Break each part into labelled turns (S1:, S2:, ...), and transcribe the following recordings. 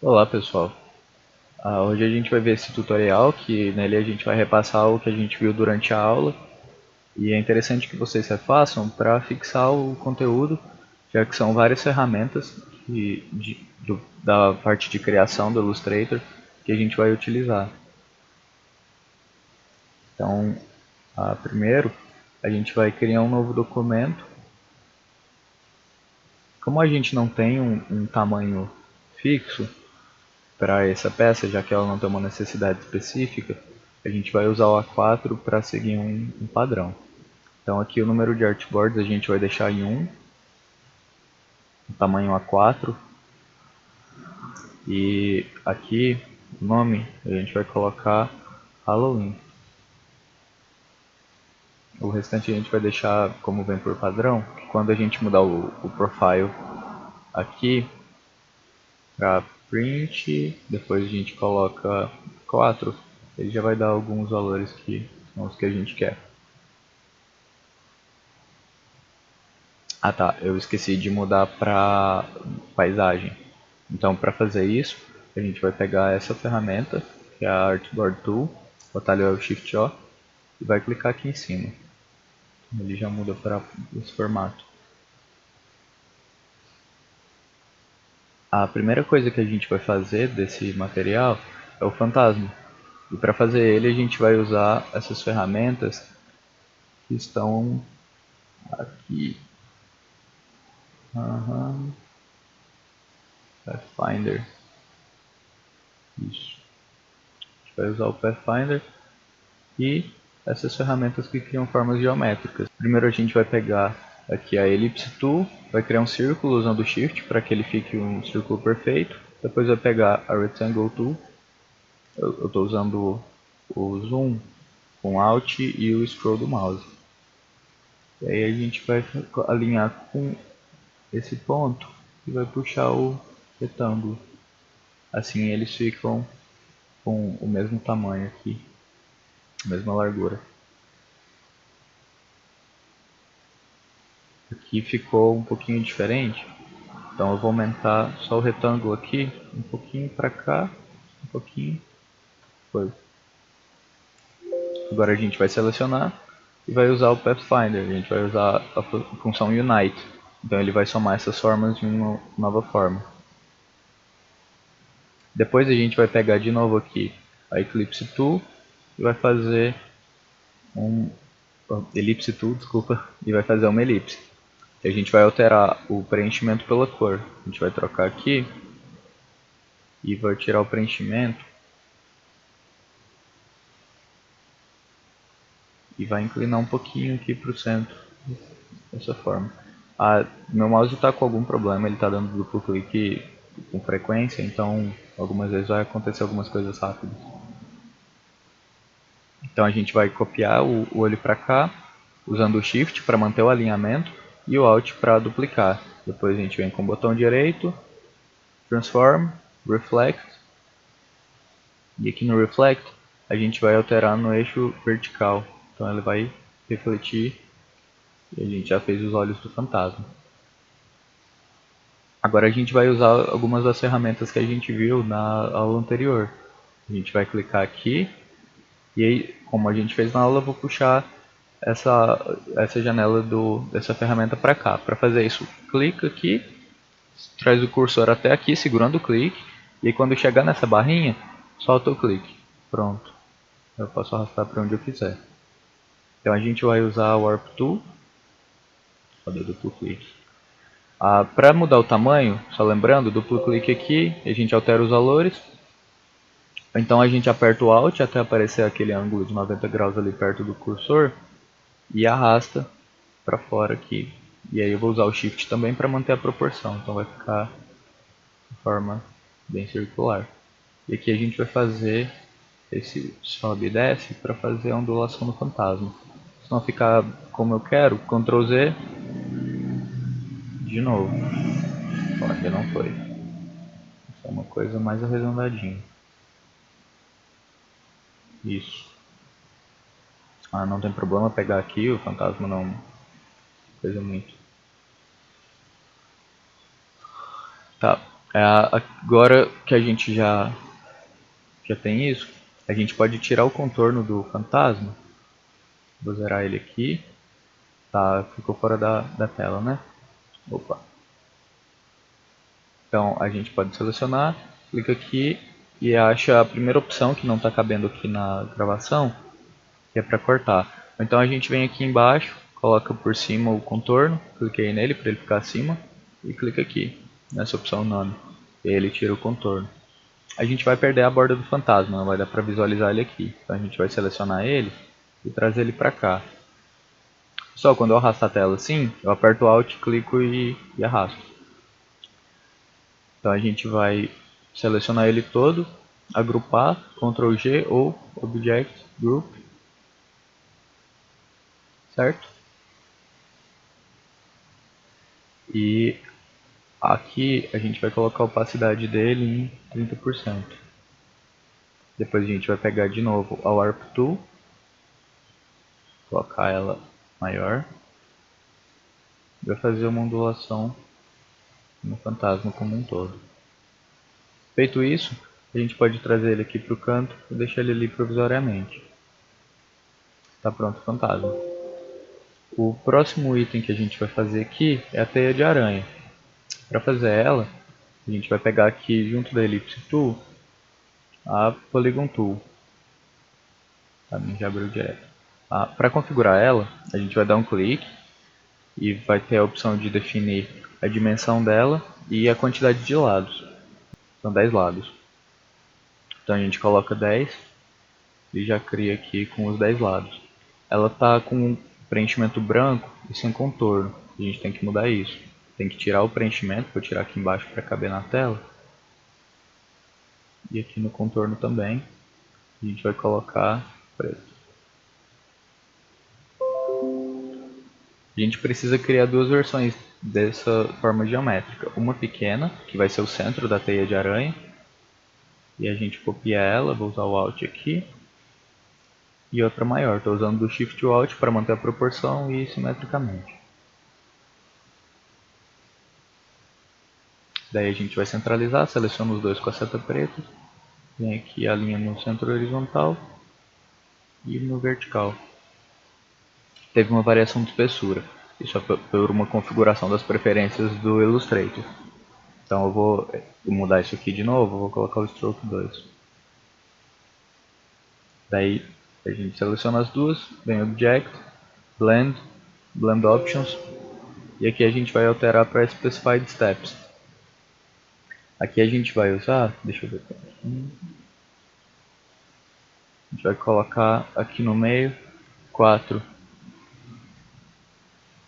S1: Olá pessoal, hoje a gente vai ver esse tutorial que nele a gente vai repassar o que a gente viu durante a aula e é interessante que vocês refaçam para fixar o conteúdo, já que são várias ferramentas da parte de criação do Illustrator que a gente vai utilizar. Então, primeiro a gente vai criar um novo documento. Como a gente não tem um tamanho fixo para essa peça, já que ela não tem uma necessidade específica, a gente vai usar o A4 para seguir um padrão. Então aqui o número de artboards a gente vai deixar em 1, o tamanho A4, e aqui o nome a gente vai colocar Halloween. O restante a gente vai deixar como vem por padrão, que quando a gente mudar o profile aqui para print, depois a gente coloca 4, ele já vai dar alguns valores que são os que a gente quer. Ah tá, eu esqueci de mudar para paisagem. Então para fazer isso, a gente vai pegar essa ferramenta, que é a Artboard Tool, o atalho é o Shift O, e vai clicar aqui em cima. Ele já muda para esse formato. A primeira coisa que a gente vai fazer desse material é o fantasma. E para fazer ele a gente vai usar essas ferramentas que estão aqui. Pathfinder. Isso. A gente vai usar o Pathfinder e essas ferramentas que criam formas geométricas. Primeiro a gente vai pegar aqui a Ellipse Tool, vai criar um círculo usando o Shift para que ele fique um círculo perfeito. Depois vai pegar a Rectangle Tool, eu estou usando o Zoom com Alt e o Scroll do mouse. E aí a gente vai alinhar com esse ponto e vai puxar o retângulo. Assim eles ficam com o mesmo tamanho aqui, a mesma largura. Aqui ficou um pouquinho diferente, então eu vou aumentar só o retângulo aqui, um pouquinho para cá, um pouquinho, foi. Agora a gente vai selecionar e vai usar o Pathfinder, a gente vai usar a função Unite, então ele vai somar essas formas em uma nova forma. Depois a gente vai pegar de novo aqui a Eclipse Tool e vai fazer Ellipse Tool, desculpa, e vai fazer uma elipse. E a gente vai alterar o preenchimento pela cor. A gente vai trocar aqui e vai tirar o preenchimento e vai inclinar um pouquinho aqui para o centro, dessa forma. Meu mouse está com algum problema, ele está dando duplo clique com frequência, então algumas vezes vai acontecer algumas coisas rápidas. Então a gente vai copiar o olho para cá, usando o Shift para manter o alinhamento e o Alt para duplicar. Depois a gente vem com o botão direito, Transform, Reflect, e aqui no Reflect a gente vai alterar no eixo vertical, então ele vai refletir e a gente já fez os olhos do fantasma. Agora a gente vai usar algumas das ferramentas que a gente viu na aula anterior. A gente vai clicar aqui e aí, como a gente fez na aula, eu vou puxar essa janela dessa ferramenta para cá. Para fazer isso, clica aqui, traz o cursor até aqui, segurando o clique, e aí, quando chegar nessa barrinha, solta o clique. Pronto. Eu posso arrastar para onde eu quiser. Então a gente vai usar o Warp Tool, fazer duplo clique. Para mudar o tamanho, só lembrando, duplo clique aqui, a gente altera os valores. Então a gente aperta o Alt até aparecer aquele ângulo de 90 graus ali perto do cursor e arrasta para fora aqui. E aí eu vou usar o Shift também para manter a proporção, então vai ficar de forma bem circular. E aqui a gente vai fazer esse sobe e desce para fazer a ondulação do fantasma. Se não ficar como eu quero, Ctrl Z, de novo. Ó, aqui não foi. Isso é uma coisa mais arredondadinha. Isso. Não tem problema pegar aqui, o fantasma não coisa muito. Tá. Agora que a gente já tem isso, a gente pode tirar o contorno do fantasma. Vou zerar ele aqui. Tá, ficou fora da tela, né? Opa. Então a gente pode selecionar, clica aqui e acha a primeira opção que não está cabendo aqui na gravação, que é para cortar. Então a gente vem aqui embaixo, coloca por cima o contorno, cliquei nele para ele ficar acima e clica aqui nessa opção nome. E aí ele tira o contorno. A gente vai perder a borda do fantasma, não vai dar para visualizar ele aqui. Então a gente vai selecionar ele e trazer ele para cá. Só quando eu arrastar a tela assim, eu aperto o Alt, clico e arrasto. Então a gente vai selecionar ele todo, agrupar, Ctrl G ou Object Group, certo? E aqui a gente vai colocar a opacidade dele em 30%. Depois a gente vai pegar de novo a Warp Tool, colocar ela maior, e vai fazer uma ondulação no fantasma como um todo. Feito isso, a gente pode trazer ele aqui para o canto e deixar ele ali provisoriamente. Está pronto o fantasma. O próximo item que a gente vai fazer aqui é a teia de aranha. Para fazer ela, a gente vai pegar aqui junto da Ellipse Tool a Polygon Tool. Tá, já abriu direto. Para configurar ela, a gente vai dar um clique e vai ter a opção de definir a dimensão dela e a quantidade de lados. São 10 lados. Então a gente coloca 10 e já cria aqui com os 10 lados. Ela está com um preenchimento branco e sem contorno. A gente tem que mudar isso. Tem que tirar o preenchimento, vou tirar aqui embaixo para caber na tela. E aqui no contorno também, a gente vai colocar preto. A gente precisa criar duas versões dessa forma geométrica. Uma pequena, que vai ser o centro da teia de aranha. E a gente copia ela, vou usar o Alt aqui. E outra maior, estou usando o Shift e o Alt para manter a proporção e simetricamente. Daí a gente vai centralizar, seleciona os dois com a seta preta. Vem aqui a linha no centro horizontal e no vertical. Teve uma variação de espessura. Isso é por uma configuração das preferências do Illustrator. Então eu vou mudar isso aqui de novo, vou colocar o Stroke 2. Daí a gente seleciona as duas, vem Object, Blend, Blend Options, e aqui a gente vai alterar para Specified Steps. Aqui a gente vai usar, deixa eu ver aqui. A gente vai colocar aqui no meio 4.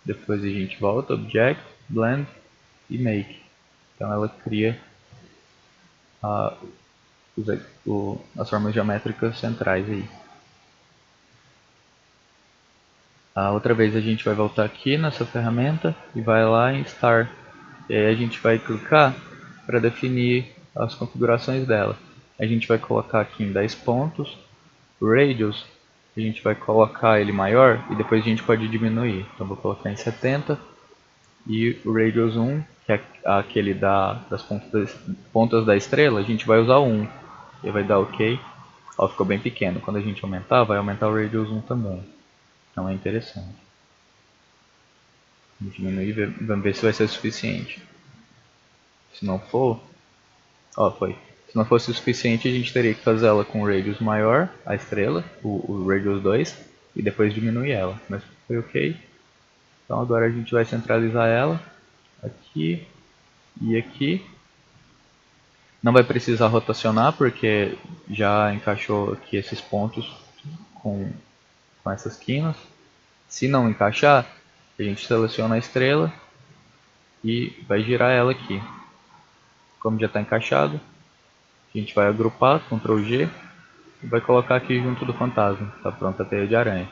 S1: Depois a gente volta, Object, Blend e Make. Então ela cria as formas geométricas centrais aí. Outra vez a gente vai voltar aqui nessa ferramenta e vai lá em Star. E aí a gente vai clicar para definir as configurações dela. A gente vai colocar aqui em 10 pontos. O Radius, a gente vai colocar ele maior e depois a gente pode diminuir. Então vou colocar em 70. E o Radius 1, que é aquele das pontas da estrela, a gente vai usar 1. E vai dar OK. Ó, ficou bem pequeno. Quando a gente aumentar, vai aumentar o Radius 1 também. Então é interessante. Vamos diminuir e vamos ver se vai ser suficiente. Se não for, foi. Se não fosse o suficiente, a gente teria que fazer ela com o radius maior, a estrela, o radius 2, e depois diminuir ela. Mas foi ok. Então agora a gente vai centralizar ela aqui e aqui. Não vai precisar rotacionar porque já encaixou aqui esses pontos com essas quinas. Se não encaixar, a gente seleciona a estrela e vai girar ela aqui. Como já está encaixado, a gente vai agrupar, Ctrl G, e vai colocar aqui junto do fantasma. Está pronta a teia de aranha.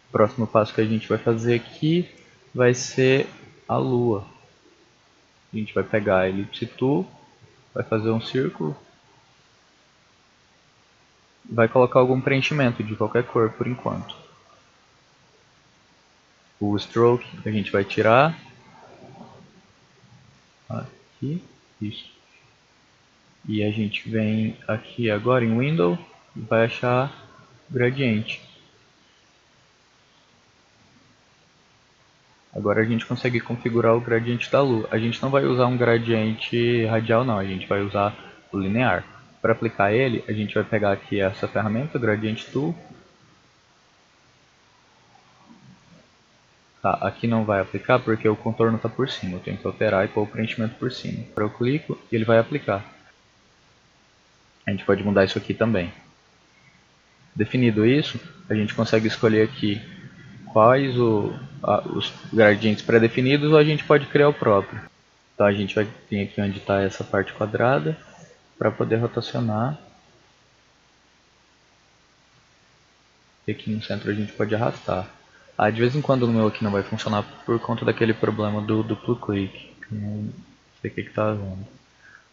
S1: O próximo passo que a gente vai fazer aqui vai ser a lua. A gente vai pegar a Ellipse Tool, vai fazer um círculo, vai colocar algum preenchimento de qualquer cor por enquanto. O Stroke a gente vai tirar, aqui, isso. E a gente vem aqui agora em Window e vai achar gradiente. Agora a gente consegue configurar o gradiente da lua. A gente não vai usar um gradiente radial não, a gente vai usar o linear. Para aplicar ele, a gente vai pegar aqui essa ferramenta, Gradient Tool. Tá, aqui não vai aplicar porque o contorno está por cima, eu tenho que alterar e pôr o preenchimento por cima. Agora eu clico e ele vai aplicar. A gente pode mudar isso aqui também. Definido isso, a gente consegue escolher aqui quais os gradientes pré-definidos ou a gente pode criar o próprio. Então a gente vai vir aqui onde está essa parte quadrada para poder rotacionar. E aqui no centro a gente pode arrastar. De vez em quando o meu aqui não vai funcionar por conta daquele problema do duplo clique. Não sei o que está havendo.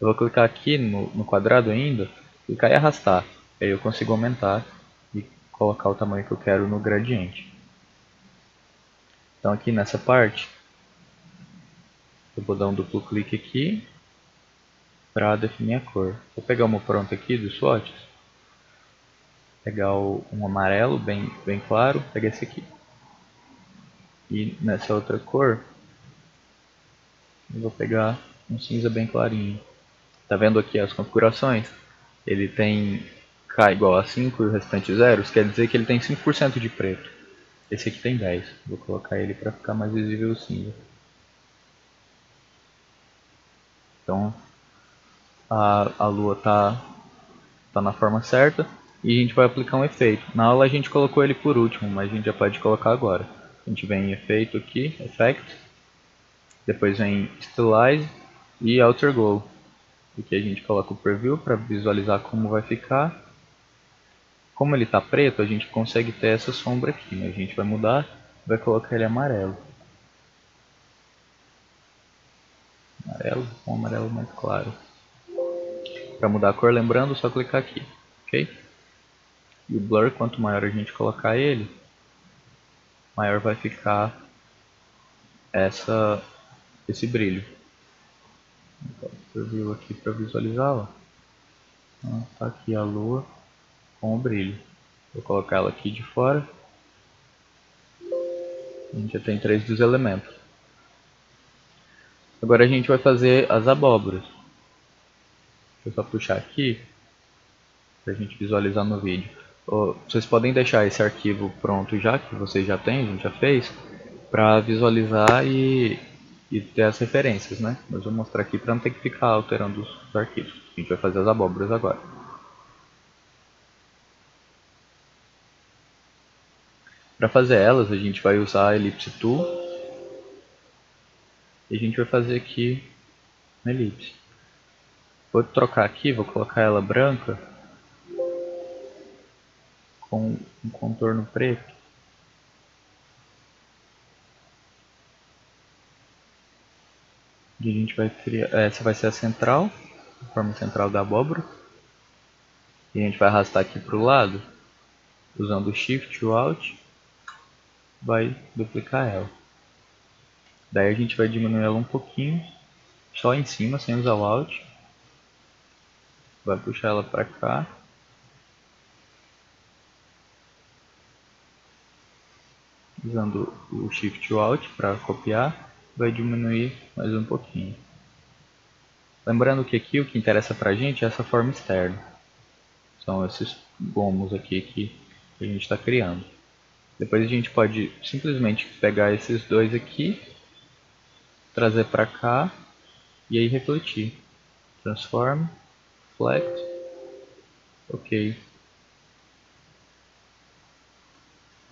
S1: Eu vou clicar aqui no quadrado ainda, clicar e arrastar. Aí eu consigo aumentar e colocar o tamanho que eu quero no gradiente. Então aqui nessa parte, eu vou dar um duplo clique aqui para definir a cor. Vou pegar uma pronta aqui dos swatches. Pegar um amarelo bem claro, pega esse aqui. E nessa outra cor, eu vou pegar um cinza bem clarinho. Tá vendo aqui as configurações? Ele tem K igual a 5 e o restante zeros, quer dizer que ele tem 5% de preto. Esse aqui tem 10. Vou colocar ele para ficar mais visível o cinza. Então a lua tá na forma certa e a gente vai aplicar um efeito. Na aula a gente colocou ele por último, mas a gente já pode colocar agora. A gente vem em efeito aqui, effect, depois vem stylize e outer glow. Aqui a gente coloca o preview para visualizar como vai ficar. Como ele está preto, a gente consegue ter essa sombra aqui, né? A gente vai mudar, vai colocar ele amarelo. Amarelo, um amarelo mais claro. Para mudar a cor, lembrando, só clicar aqui, ok? E o blur, quanto maior a gente colocar ele, maior vai ficar esse brilho. Então, preview aqui para visualizá-la. Então, tá aqui a lua com o brilho. Vou colocar ela aqui de fora. A gente já tem 3 dos elementos. Agora a gente vai fazer as abóboras. Deixa eu só puxar aqui para a gente visualizar no vídeo. Vocês podem deixar esse arquivo pronto já, que vocês já têm, a gente já fez, para visualizar e ter as referências, né? Mas vou mostrar aqui para não ter que ficar alterando os arquivos. A gente vai fazer as abóboras agora. Para fazer elas, a gente vai usar a Ellipse Tool e a gente vai fazer aqui uma elipse. Vou trocar aqui, vou colocar ela branca com um contorno preto. E a gente vai criar, essa vai ser a central, a forma central da abóbora. E a gente vai arrastar aqui para o lado, usando o Shift e o Alt, vai duplicar ela. Daí a gente vai diminuir ela um pouquinho, só em cima, sem usar o Alt. Vai puxar ela para cá. Usando o Shift e o Alt para copiar, vai diminuir mais um pouquinho. Lembrando que aqui o que interessa para a gente é essa forma externa. São esses gomos aqui que a gente está criando. Depois a gente pode simplesmente pegar esses dois aqui, trazer para cá e aí refletir. Transform, Reflect, ok.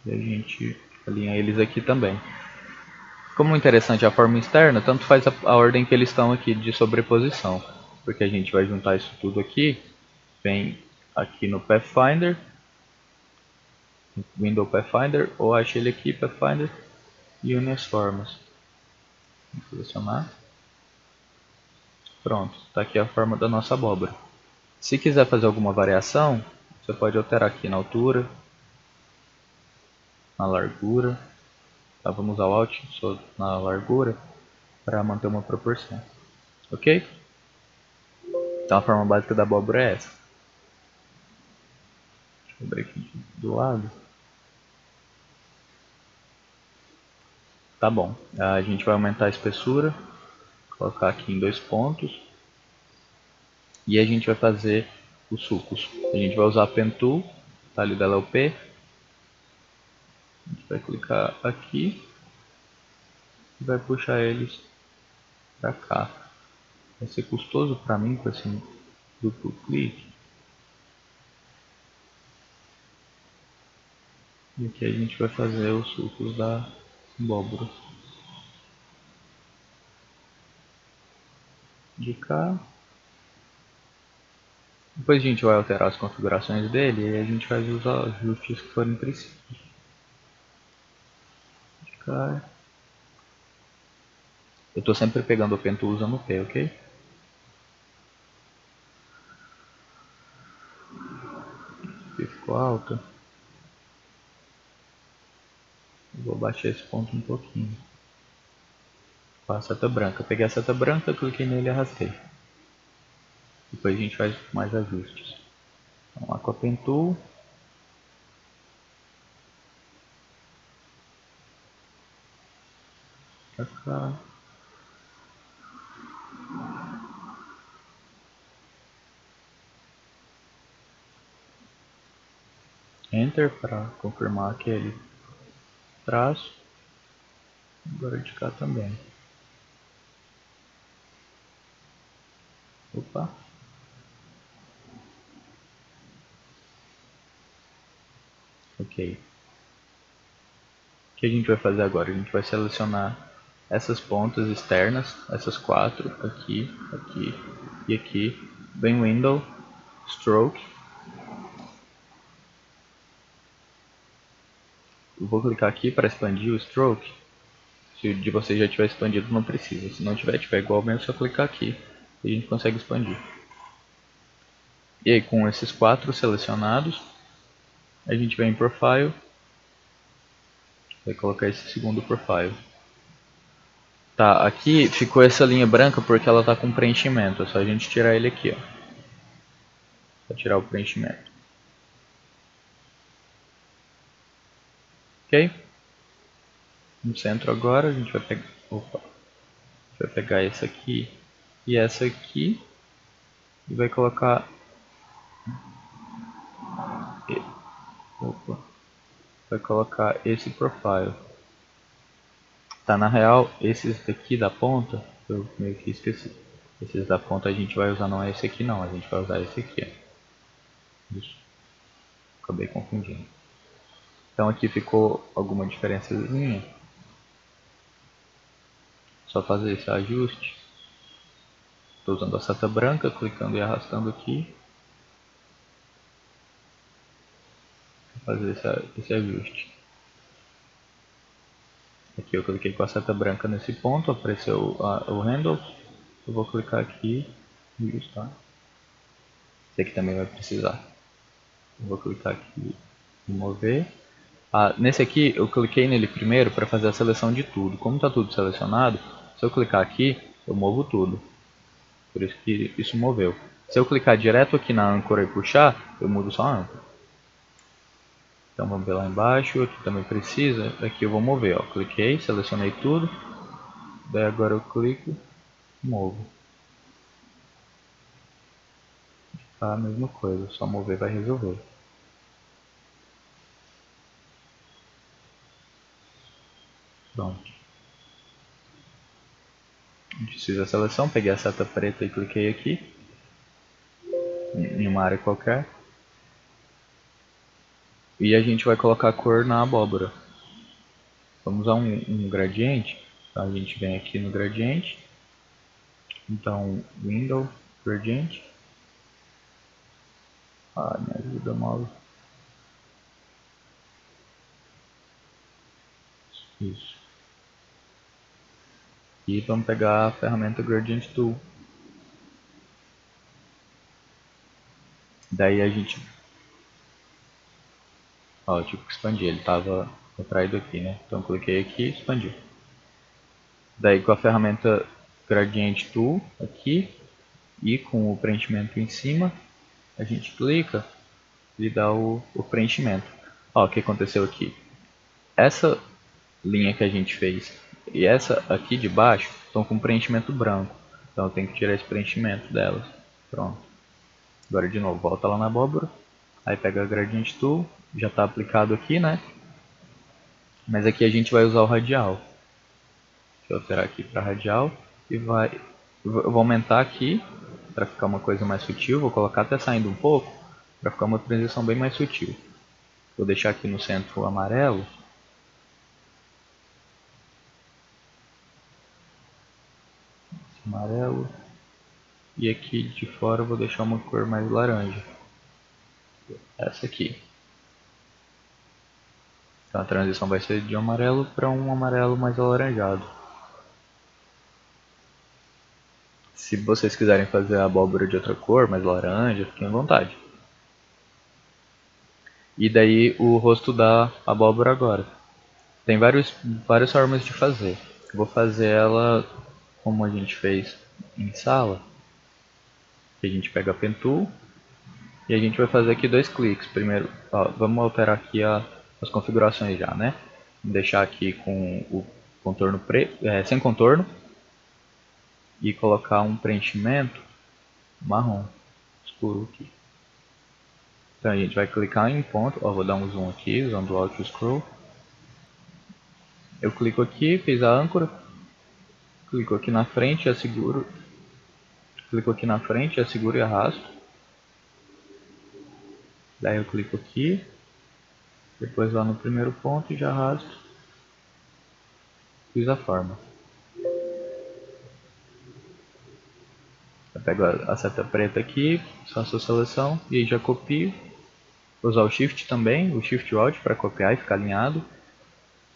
S1: E a gente alinha eles aqui também. Como interessante é a forma externa, tanto faz a ordem que eles estão aqui de sobreposição. Porque a gente vai juntar isso tudo aqui, vem aqui no Pathfinder, Window Pathfinder, ou acha ele aqui, Pathfinder, e une as formas. Vou selecionar. Pronto, está aqui a forma da nossa abóbora. Se quiser fazer alguma variação, você pode alterar aqui na altura, na largura. Tá, vamos usar o Alt na largura para manter uma proporção. Ok? Então a forma básica da abóbora é essa. Deixa eu abrir aqui do lado. Tá bom. A gente vai aumentar a espessura. Colocar aqui em 2 pontos. E a gente vai fazer os sucos. A gente vai usar a Pen Tool. O talho dela é o P. A gente vai clicar aqui. E vai puxar eles pra cá. Vai ser custoso para mim com esse duplo clique. E aqui a gente vai fazer os sucos da abóbora. De cá. Depois a gente vai alterar as configurações dele e a gente faz os ajustes que forem precisos. De cá. Eu estou sempre pegando o pento usando o P, ok? Aqui ficou alta. Vou baixar esse ponto um pouquinho. Com a seta branca. Peguei a seta branca, cliquei nele e arrastei. Depois a gente faz mais ajustes. Vamos lá com a Pen Tool. Pra cá. Enter para confirmar aquele traço. Agora de cá também. Opa. Ok. O que a gente vai fazer agora? A gente vai selecionar essas pontas externas, essas 4, aqui, aqui e aqui. Vem Window, Stroke. Eu vou clicar aqui para expandir o Stroke. Se o de vocês já tiver expandido, não precisa. Se não tiver igual mesmo, é só clicar aqui e a gente consegue expandir. E aí, com esses 4 selecionados, a gente vem em Profile, vai colocar esse segundo Profile. Tá, aqui ficou essa linha branca porque ela está com preenchimento, é só a gente tirar ele aqui, ó. Só tirar o preenchimento. Ok? No centro agora a gente vai pegar, vai pegar esse aqui e essa aqui e vai colocar, vai colocar esse Profile. Tá, na real, esses daqui da ponta, eu meio que esqueci. Esses da ponta a gente vai usar, não é esse aqui não, a gente vai usar esse aqui. Isso. Acabei confundindo. Então aqui ficou alguma diferençazinha. Só fazer esse ajuste. Estou usando a seta branca, clicando e arrastando aqui. Fazer esse ajuste. Aqui eu cliquei com a seta branca nesse ponto, apareceu o handle. Eu vou clicar aqui e ajustar. Esse aqui também vai precisar. Eu vou clicar aqui e mover. Nesse aqui eu cliquei nele primeiro para fazer a seleção de tudo. Como está tudo selecionado, se eu clicar aqui, eu movo tudo. Por isso que isso moveu. Se eu clicar direto aqui na âncora e puxar, eu mudo só a âncora. Então vamos ver lá embaixo, aqui também precisa, aqui eu vou mover, ó. Cliquei, selecionei tudo, daí agora eu clico, movo. A mesma coisa, só mover vai resolver. Pronto. A gente fiz a seleção, peguei a seta preta e cliquei aqui, em uma área qualquer. E a gente vai colocar a cor na abóbora. Vamos usar um gradiente, então a gente vem aqui no gradiente, então Window, Gradient. Me ajuda, mouse. Isso. E vamos pegar a ferramenta Gradient Tool. Daí a gente... eu tive que expandir, ele estava contraído aqui, né? Então cliquei aqui e expandi. Daí com a ferramenta Gradient Tool aqui e com o preenchimento em cima, a gente clica e dá o preenchimento. Ó, o que aconteceu aqui? Essa linha que a gente fez e essa aqui de baixo estão com preenchimento branco. Então eu tenho que tirar esse preenchimento delas. Pronto. Agora de novo, volta lá na abóbora. Aí pega a Gradient Tool, já está aplicado aqui, né? Mas aqui a gente vai usar o radial. Deixa eu alterar aqui para radial e eu vou aumentar aqui para ficar uma coisa mais sutil. Vou colocar até saindo um pouco para ficar uma transição bem mais sutil. Vou deixar aqui no centro o amarelo. Amarelo. E aqui de fora eu vou deixar uma cor mais laranja. Essa aqui. Então a transição vai ser de um amarelo para um amarelo mais alaranjado. Se vocês quiserem fazer a abóbora de outra cor, mais laranja, fiquem à vontade. E daí o rosto da abóbora agora. Tem várias formas de fazer. Vou fazer ela como a gente fez em sala. A gente pega a Pen Tool e a gente vai fazer aqui dois cliques. Primeiro, ó, vamos alterar aqui as configurações já, né? Vou deixar aqui com o contorno sem contorno e colocar um preenchimento marrom escuro aqui. Então a gente vai clicar em ponto, ó, vou dar um zoom aqui usando o Alt Scroll. Eu clico aqui, fiz a âncora, clico aqui na frente, asseguro, clico aqui na frente, asseguro e arrasto. Daí eu clico aqui, depois lá no primeiro ponto e já arrasto. Fiz a forma. Eu pego a seta preta aqui, faço a seleção e aí já copio. Vou usar o Shift também, o Shift Alt para copiar e ficar alinhado.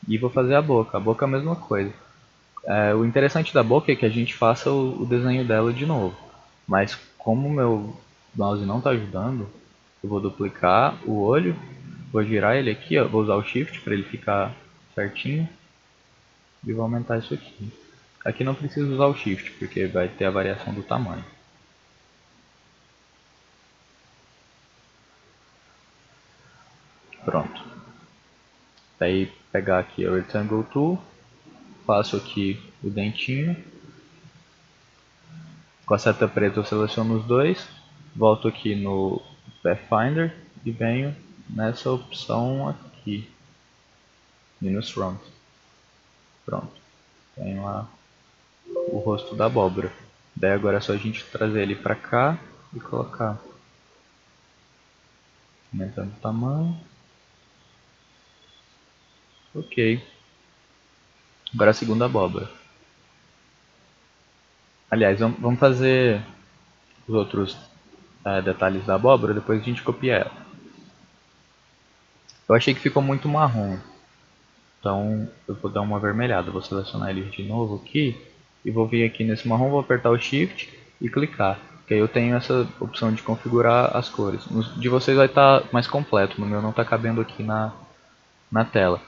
S1: E vou fazer a boca é a mesma coisa. O interessante da boca é que a gente faça o desenho dela de novo. Mas como o meu mouse não está ajudando, eu vou duplicar o olho, vou girar ele aqui, ó, vou usar o Shift para ele ficar certinho e vou aumentar isso aqui. Aqui não preciso usar o Shift porque vai ter a variação do tamanho. Pronto. Daí pegar aqui o Rectangle Tool, faço aqui o dentinho. Com a seta preta eu seleciono os dois, volto aqui no Pathfinder e venho nessa opção aqui, Minus Front. Pronto, tenho lá o rosto da abóbora. Daí agora é só a gente trazer ele para cá e colocar, aumentando o tamanho. Ok, agora a segunda abóbora. Aliás, vamos fazer os outros detalhes da abóbora, depois a gente copia ela. Eu achei que ficou muito marrom, então eu vou dar uma avermelhada. Vou selecionar ele de novo aqui e vou vir aqui nesse marrom, vou apertar o Shift e clicar. Que aí eu tenho essa opção de configurar as cores. De vocês vai estar mais completo, no meu não está cabendo aqui na tela.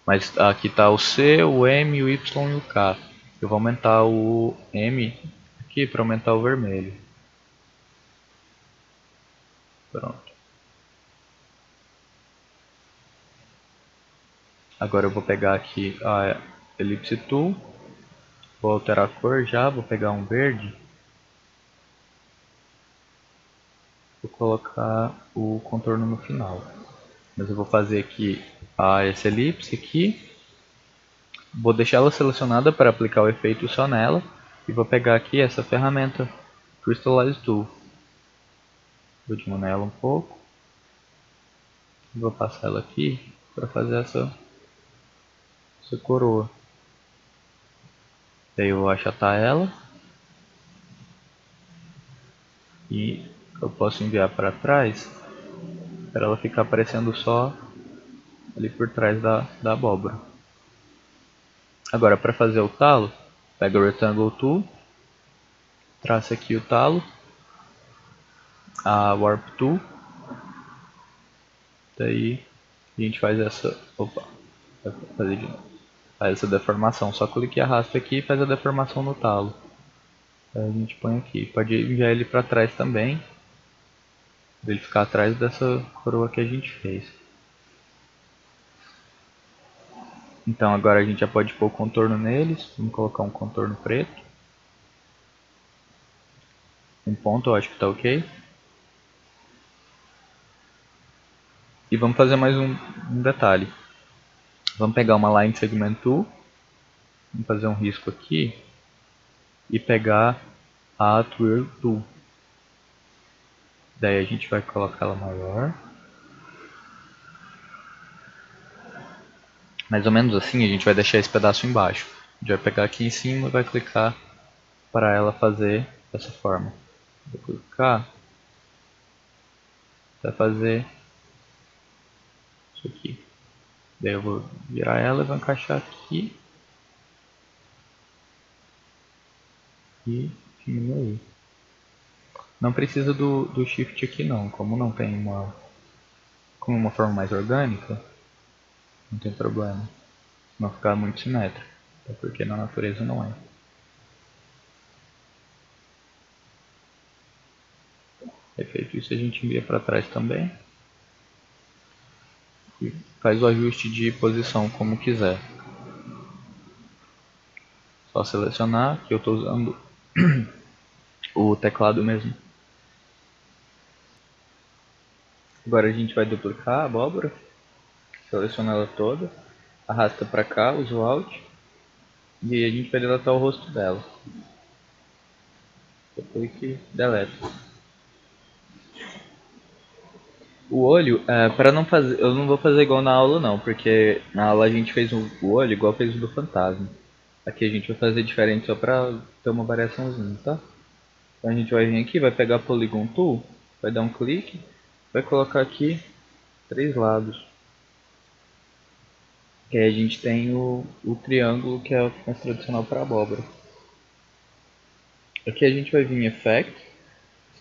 S1: Mas aqui está o C, o M, o Y e o K. Eu vou aumentar o M aqui para aumentar o vermelho. Pronto. Agora eu vou pegar aqui a Ellipse Tool. Vou alterar a cor já, vou pegar um verde. Vou colocar o contorno no final. Mas eu vou fazer aqui essa elipse aqui. Vou deixar ela selecionada para aplicar o efeito só nela. E vou pegar aqui essa ferramenta Crystallize Tool. Vou diminuir ela um pouco. Vou passar ela aqui para fazer essa coroa. Daí eu vou achatar ela. E eu posso enviar para trás para ela ficar aparecendo só ali por trás da abóbora. Agora para fazer o talo, pega o Rectangle Tool, traça aqui o talo, a Warp Tool, daí a gente faz essa, vai fazer de novo, faz essa deformação, só clique e arrasta aqui e faz a deformação no talo. a gente põe aqui. Pode enviar ele para trás também, para ele ficar atrás dessa coroa que a gente fez. Então agora a gente já pode pôr o contorno neles. Vamos colocar um contorno preto. Um ponto, eu acho que está ok. E vamos fazer mais um detalhe. Vamos pegar uma Line Segment Tool. Vamos fazer um risco aqui. E pegar a Twirl Tool. Daí a gente vai colocar ela maior. Mais ou menos assim, a gente vai deixar esse pedaço embaixo. A gente vai pegar aqui em cima e vai clicar para ela fazer dessa forma. Vou clicar até fazer isso aqui. Daí eu vou virar ela e vou encaixar aqui e diminuir. Não precisa do shift aqui não, como não tem uma forma mais orgânica, não tem problema. Não ficar muito simétrico, até porque na natureza não é. Feito isso, a gente envia para trás também. E faz o ajuste de posição como quiser. Só selecionar, que eu estou usando o teclado mesmo. Agora a gente vai duplicar a abóbora. Seleciona ela toda. Arrasta para cá, usa o Alt. E aí a gente vai deletar o rosto dela. Eu clique delete. O olho, para não fazer, eu não vou fazer igual na aula não, porque na aula a gente fez o olho igual fez o do fantasma. Aqui a gente vai fazer diferente só para ter uma variaçãozinha, tá? Então a gente vai vir aqui, vai pegar Polygon Tool, vai dar um clique, vai colocar aqui 3 lados. Que aí a gente tem o triângulo que é o mais tradicional para abóbora. Aqui a gente vai vir em Effect,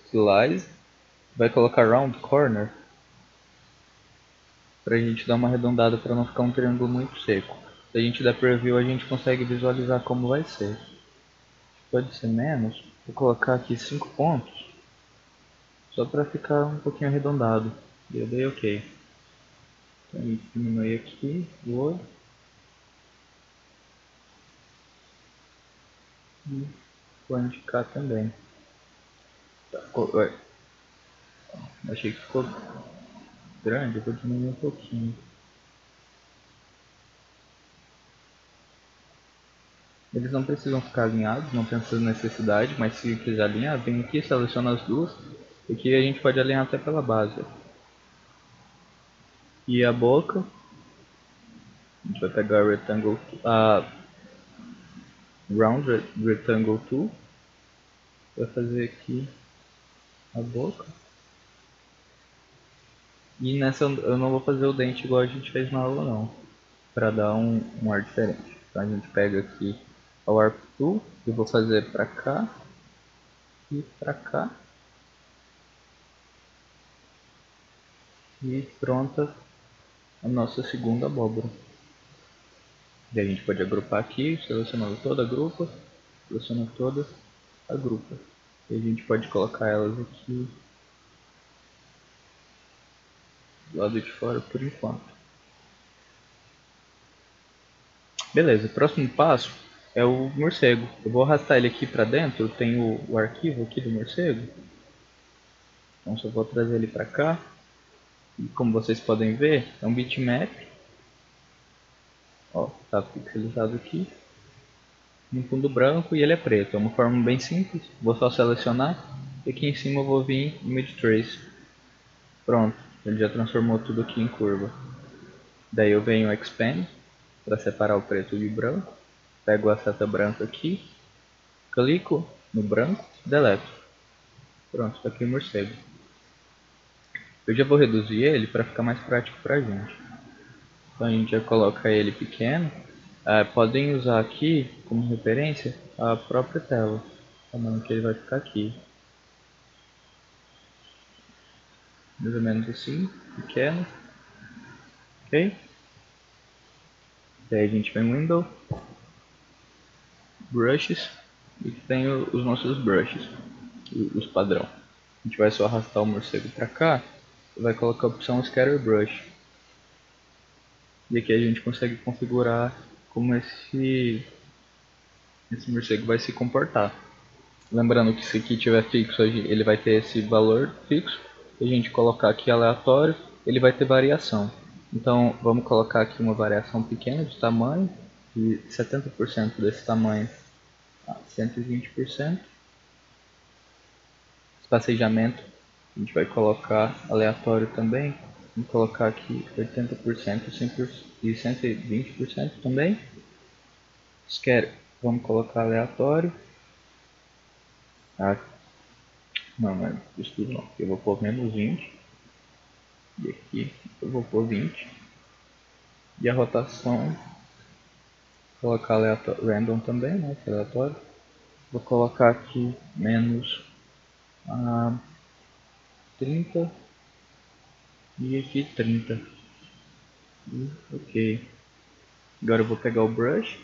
S1: Stylize, vai colocar Round Corner, para a gente dar uma arredondada para não ficar um triângulo muito seco. Se a gente der preview a gente consegue visualizar como vai ser. Pode ser menos, vou colocar aqui 5 pontos, só para ficar um pouquinho arredondado. E eu dei ok. Então a gente diminui aqui o olho. E vou indicar também. Tá, achei que ficou grande, eu vou diminuir um pouquinho. Eles não precisam ficar alinhados, não tem essa necessidade, mas se quiser alinhar, vem aqui, seleciona as duas, e aqui a gente pode alinhar até pela base. E a boca, a gente vai pegar a Round Rectangle Tool, vai fazer aqui a boca. E nessa eu não vou fazer o dente igual a gente fez na aula não, para dar um ar diferente. Então a gente pega aqui a Warp Tool, eu vou fazer para cá e para cá. E pronta a nossa segunda abóbora. E a gente pode agrupar aqui, selecionando toda a grupa, seleciona toda a grupa. E a gente pode colocar elas aqui do lado de fora por enquanto. Beleza, o próximo passo é o morcego. Eu vou arrastar ele aqui para dentro, tem o arquivo aqui do morcego. Então só vou trazer ele para cá. E como vocês podem ver, é um bitmap. Ó, tá pixelizado aqui. No fundo branco e ele é preto. É uma forma bem simples. Vou só selecionar. E aqui em cima eu vou vir Image Trace. Pronto, ele já transformou tudo aqui em curva. Daí eu venho Expand para separar o preto e o branco. Pego a seta branca aqui, clico no branco, deleto. Pronto, está aqui o morcego. Eu já vou reduzir ele para ficar mais prático para a gente. Então a gente já coloca ele pequeno. Podem usar aqui como referência a própria tela, o tamanho que ele vai ficar aqui. Mais ou menos assim, pequeno. Ok? Daí a gente vem em Window, Brushes, e que tem os nossos brushes, os padrão. A gente vai só arrastar o morcego para cá e vai colocar a opção Scatter Brush. E aqui a gente consegue configurar como esse morcego vai se comportar. Lembrando que se aqui tiver fixo, ele vai ter esse valor fixo. Se a gente colocar aqui aleatório, ele vai ter variação. Então vamos colocar aqui uma variação pequena de tamanho, de 70% desse tamanho a 120%. Espacejamento, a gente vai colocar aleatório também. Vamos colocar aqui 80% e 120% também. Scatter, vamos colocar aleatório. Ah, não é isso tudo não. Eu vou pôr menos 20. E aqui eu vou pôr 20. E a rotação, colocar aleatório, random também, né? Aleatório. Vou colocar aqui menos 30 e aqui 30. E, ok. Agora eu vou pegar o brush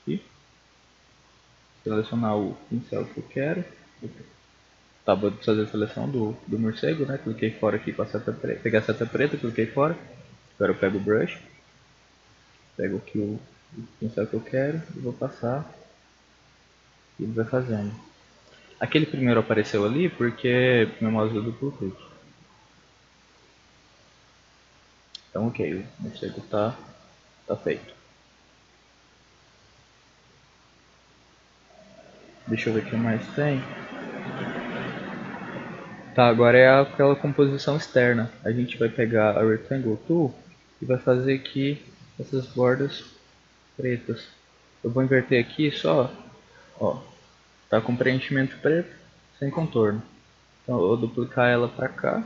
S1: aqui, selecionar o pincel que eu quero. Tá, vou fazer a seleção do morcego, né? Cliquei fora aqui com a seta preta, peguei a seta preta, cliquei fora. Agora eu pego o brush, pego aqui o pincel que eu quero e vou passar e ele vai fazendo. Aquele primeiro apareceu ali porque meu mouse deu duplo clique. Então ok, o morcego tá feito. Deixa eu ver o que mais tem. Tá, agora é aquela composição externa. A gente vai pegar a Rectangle Tool e vai fazer aqui essas bordas pretas. Eu vou inverter aqui só, ó, tá com preenchimento preto, sem contorno. Então eu vou duplicar ela para cá.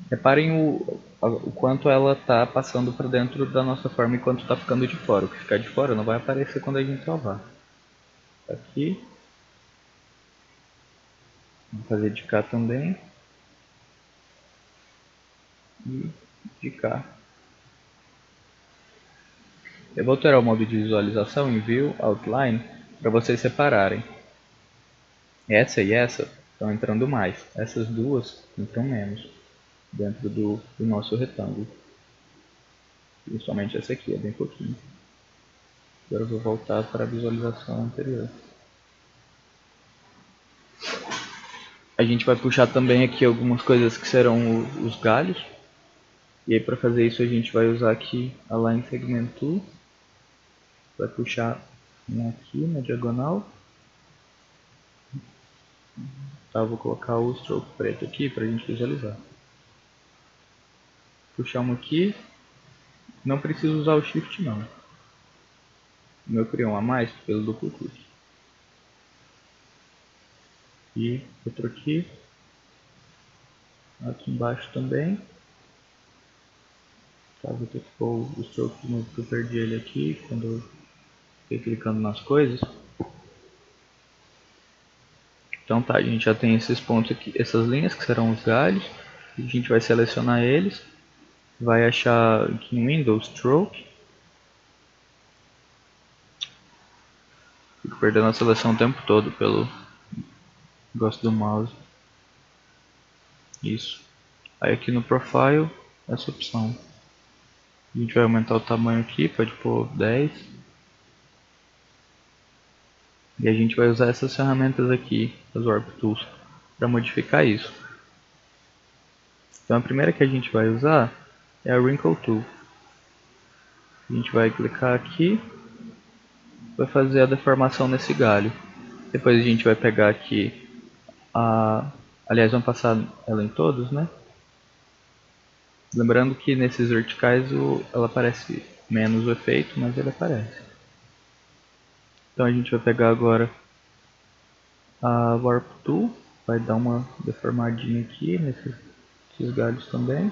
S1: Reparem o quanto ela tá passando para dentro da nossa forma e quanto tá ficando de fora. O que ficar de fora não vai aparecer quando a gente salvar. Aqui, vou fazer de cá também. E de cá. Eu vou alterar o modo de visualização em View, Outline, para vocês separarem. Essa e essa estão entrando mais. Essas duas entram menos dentro do nosso retângulo. Principalmente essa aqui, é bem pouquinho. Agora eu vou voltar para a visualização anterior. A gente vai puxar também aqui algumas coisas que serão os galhos. E aí para fazer isso a gente vai usar aqui a Line Segment Tool. Vai puxar um aqui na diagonal. Tá, eu vou colocar o stroke preto aqui para a gente visualizar. Puxar um aqui. Não preciso usar o Shift não. O meu criou um a mais pelo duplo clique. E outro aqui. Aqui embaixo também. Tá, vou ter que pôr o stroke de novo porque eu perdi ele aqui quando eu fiquei clicando nas coisas. Então tá, a gente já tem esses pontos aqui, essas linhas que serão os galhos. A gente vai selecionar eles. Vai achar aqui em Windows Stroke. Fico perdendo a seleção o tempo todo pelo negócio do mouse. Isso. Aí aqui no Profile, essa opção. A gente vai aumentar o tamanho aqui, pode pôr 10. E a gente vai usar essas ferramentas aqui, as Warp Tools, para modificar isso. Então a primeira que a gente vai usar é a Wrinkle Tool. A gente vai clicar aqui, vai fazer a deformação nesse galho. Depois a gente vai pegar aqui aliás, vamos passar ela em todos, né? Lembrando que nesses verticais ela aparece menos o efeito, mas ele aparece. Então a gente vai pegar agora a Warp Tool, vai dar uma deformadinha aqui nesses galhos também.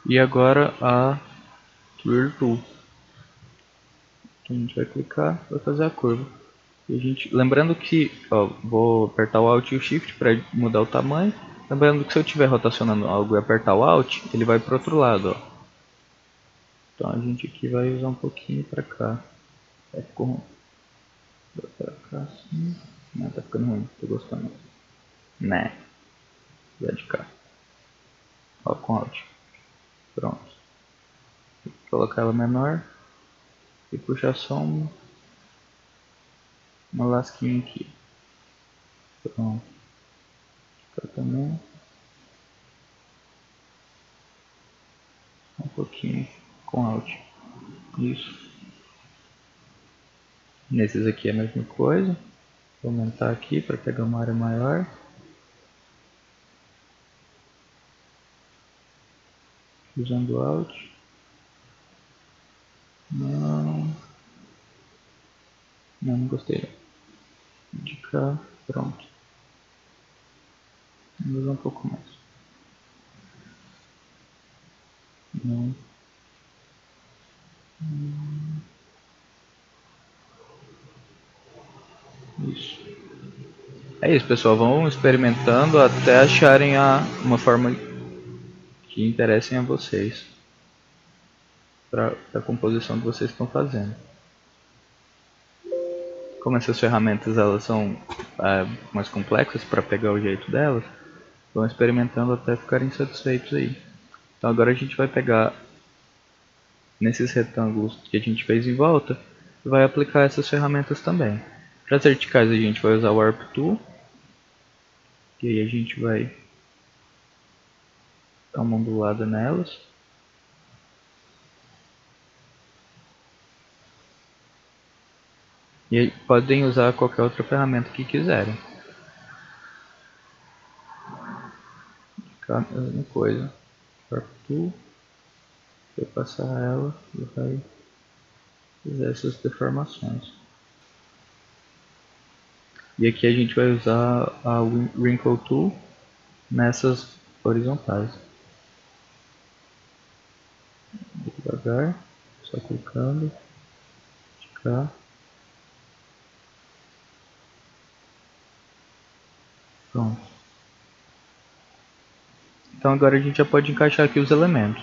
S1: E agora a Clear Tool. Então a gente vai clicar, vai fazer a curva. E lembrando que, ó, vou apertar o Alt e o Shift para mudar o tamanho. Lembrando que se eu estiver rotacionando algo e apertar o Alt, ele vai para o outro lado, ó. Então a gente aqui vai usar um pouquinho para cá. Ficou pra cá assim. Não, tá ficando ruim, tô gostando. Né. Já de cá. Ó, com Alt. Pronto. Vou colocar ela menor. E puxar só uma lasquinha aqui. Pronto. Cá também. Um pouquinho com Alt. Isso. Nesses aqui é a mesma coisa. Vou aumentar aqui para pegar uma área maior. Usando Alt. Não. Não gostei. De cá. Pronto. Vou usar um pouco mais. Não. Isso. É isso, pessoal. Vão experimentando até acharem uma forma que interessem a vocês para a composição que vocês estão fazendo. Como essas ferramentas elas são mais complexas para pegar o jeito delas, vão experimentando até ficarem satisfeitos aí. Então agora a gente vai pegar nesses retângulos que a gente fez em volta e vai aplicar essas ferramentas também. Para as verticais a gente vai usar o Warp Tool, e aí a gente vai dar uma ondulada nelas. E aí podem usar qualquer outra ferramenta que quiserem. Ficar a mesma coisa. Warp Tool, vai passar ela e vai fazer essas deformações. E aqui a gente vai usar a Wrinkle Tool nessas horizontais. Devagar, só clicando, esticar. Pronto. Então agora a gente já pode encaixar aqui os elementos.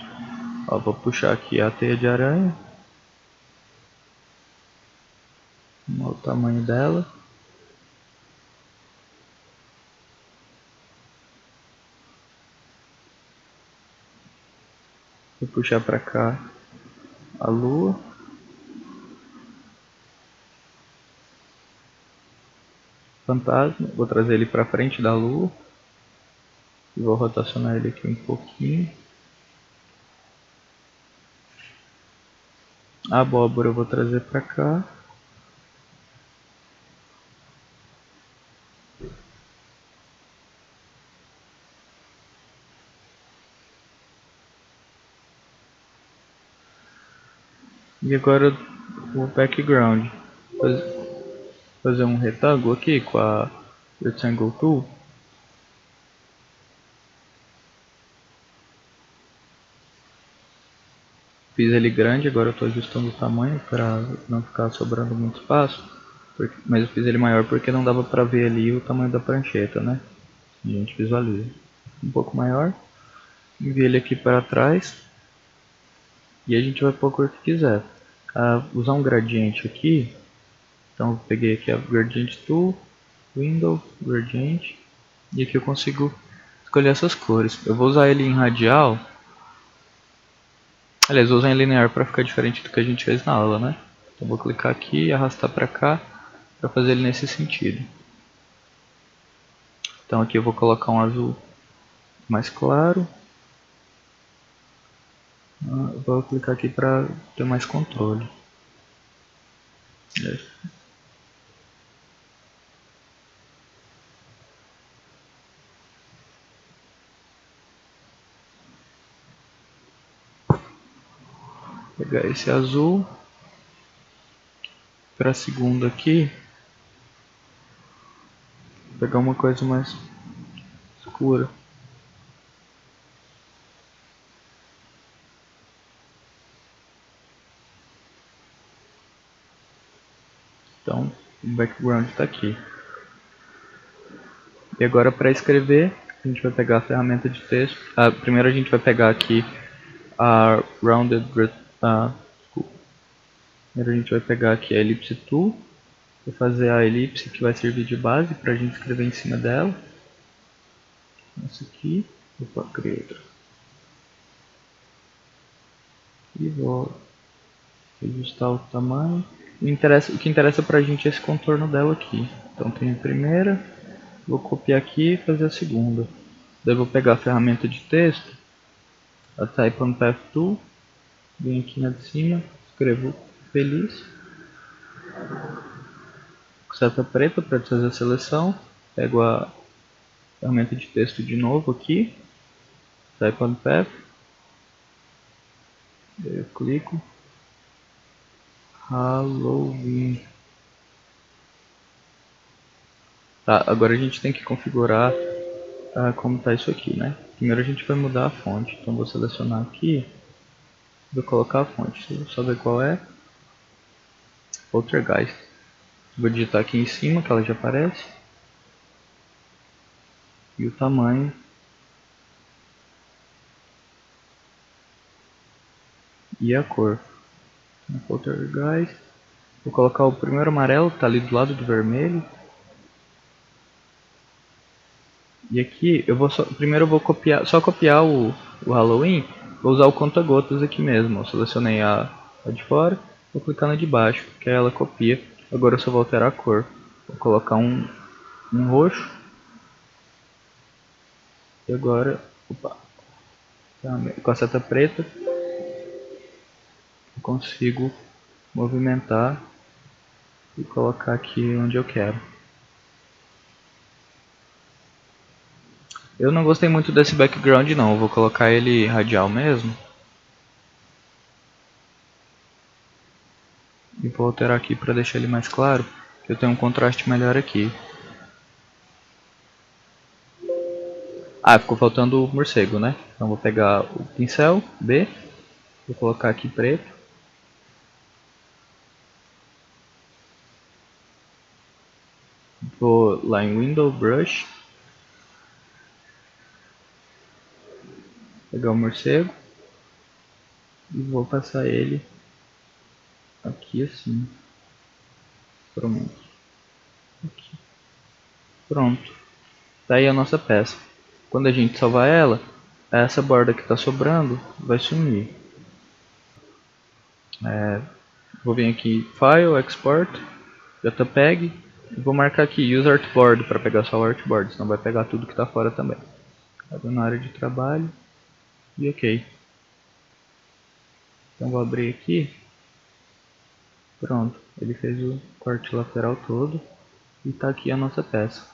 S1: Ó, vou puxar aqui a teia de aranha. O tamanho dela. Vou puxar para cá a lua. Fantasma. Vou trazer ele para frente da lua. E vou rotacionar ele aqui um pouquinho. A abóbora eu vou trazer para cá. E agora o background. Fazer um retângulo aqui com a Rectangle Tool. Fiz ele grande, agora eu estou ajustando o tamanho para não ficar sobrando muito espaço. Mas eu fiz ele maior porque não dava para ver ali o tamanho da prancheta, né? A gente visualiza. Um pouco maior. Envia ele aqui para trás. E a gente vai pôr a cor que quiser. Usar um gradiente aqui. Então eu peguei aqui a Gradient Tool, Window, Gradient. E aqui eu consigo escolher essas cores. Eu vou usar ele em radial. Aliás, vou usar em linear para ficar diferente do que a gente fez na aula, né? Então vou clicar aqui e arrastar para cá para fazer ele nesse sentido. Então aqui eu vou colocar um azul mais claro. Vou clicar aqui para ter mais controle. Pegar esse azul para a segunda aqui. Pegar uma coisa mais escura. Então o background está aqui. E agora para escrever, A gente vai pegar a ferramenta de texto. Primeiro a gente vai pegar aqui a Rounded. Primeiro a gente vai pegar aqui a Ellipse Tool. Vou fazer a elipse que vai servir de base para a gente escrever em cima dela. Essa aqui. Opa, criei outra. E vou ajustar o tamanho. O que interessa pra gente é esse contorno dela aqui. Então tem a primeira, vou copiar aqui e fazer a segunda. Daí vou pegar a ferramenta de texto, a Type on Path Tool, venho aqui na de cima, escrevo feliz, seta preta para fazer a seleção, pego a ferramenta de texto de novo aqui, Type on Path, daí eu clico, Halloween. Tá, agora a gente tem que configurar como está isso aqui, né? Primeiro a gente vai mudar a fonte, então vou selecionar aqui, vou colocar a fonte, deixa eu só ver qual é, Poltergeist. Vou digitar aqui em cima que ela já aparece, e o tamanho, e a cor. Poltergeist, vou colocar o primeiro amarelo que está ali do lado do vermelho, e aqui eu vou primeiro eu vou só copiar o Halloween, vou usar o conta-gotas aqui mesmo, eu selecionei a de fora, vou clicar na de baixo, que aí ela copia. Agora eu só vou alterar a cor, vou colocar um roxo, e agora, opa, com a seta preta, eu consigo movimentar e colocar aqui onde eu quero. Eu não gostei muito desse background não, eu vou colocar ele radial mesmo. E vou alterar aqui para deixar ele mais claro, que eu tenho um contraste melhor aqui. Ficou faltando o morcego, né? Então vou pegar o pincel B, vou colocar aqui preto. Vou lá em Window Brush, pegar o morcego e vou passar ele aqui assim. Pronto. Aqui. Pronto. Tá aí a nossa peça. Quando a gente salvar ela, essa borda que está sobrando vai sumir. Vou vir aqui File, Export, JPEG, e vou marcar aqui Use Artboard para pegar só o artboard, senão vai pegar tudo que está fora também. Vou na área de trabalho e ok. Então vou abrir aqui. Pronto, ele fez o corte lateral todo e está aqui a nossa peça.